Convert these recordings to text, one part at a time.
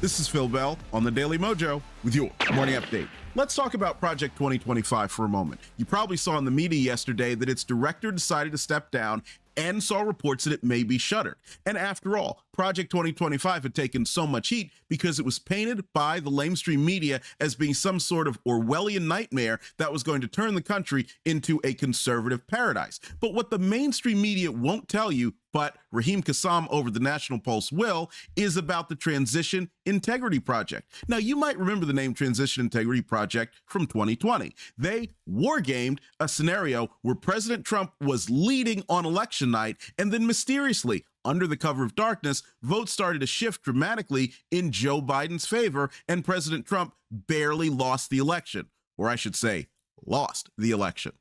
This is Phil Bell on the Daily Mojo with your morning update. Let's talk about Project 2025 for a moment. You probably saw in the media yesterday that its director decided to step down and saw reports that it may be shuttered. And after all, Project 2025 had taken so much heat because it was painted by the lamestream media as being some sort of Orwellian nightmare that was going to turn the country into a conservative paradise. But what the mainstream media won't tell you, but Raheem Kassam over the National Pulse will, is about the Transition Integrity Project. Now, you might remember the name Transition Integrity Project from 2020. They wargamed a scenario where President Trump was leading on election night, and then mysteriously, under the cover of darkness, votes started to shift dramatically in Joe Biden's favor, and President Trump barely lost the election. Or I should say, lost the election.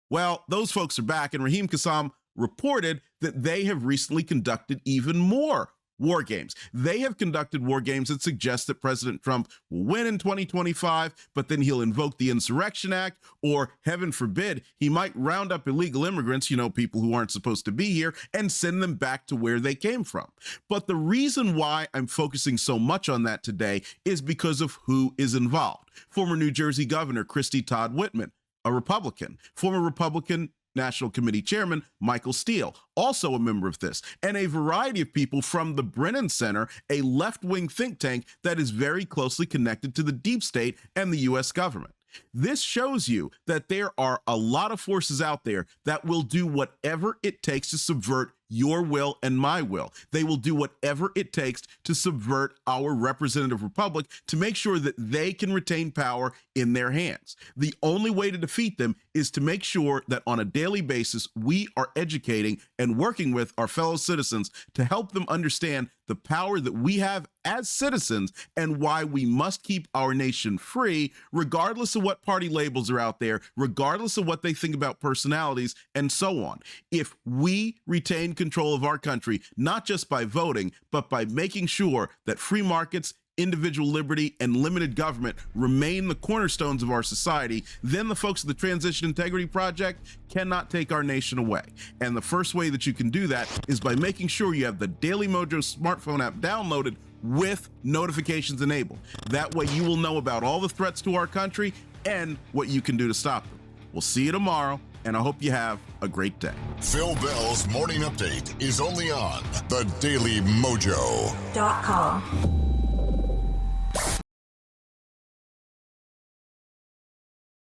Well, those folks are back, and Raheem Kassam reported that they have recently conducted even more war games. They have conducted war games that suggest that President Trump will win in 2025, but then he'll invoke the Insurrection Act, or heaven forbid, he might round up illegal immigrants, people who aren't supposed to be here, and send them back to where they came from. But the reason why I'm focusing so much on that today is because of who is involved. Former New Jersey Governor Christy Todd Whitman, a Republican, former Republican National Committee Chairman Michael Steele, also a member of this, and a variety of people from the Brennan Center, a left-wing think tank that is very closely connected to the deep state and the U.S. government. This shows you that there are a lot of forces out there that will do whatever it takes to subvert your will and my will. They will do whatever it takes to subvert our representative republic to make sure that they can retain power in their hands. The only way to defeat them is to make sure that on a daily basis, we are educating and working with our fellow citizens to help them understand the power that we have as citizens and why we must keep our nation free, regardless of what party labels are out there, regardless of what they think about personalities, and so on. If we retain control of our country, not just by voting, but by making sure that free markets, individual liberty, and limited government remain the cornerstones of our society, then the folks at the Transition Integrity Project cannot take our nation away. And the first way that you can do that is by making sure you have the Daily Mojo smartphone app downloaded with notifications enabled. That way you will know about all the threats to our country and what you can do to stop them. We'll see you tomorrow, and I hope you have a great day. Phil Bell's Morning Update is only on the DailyMojo.com.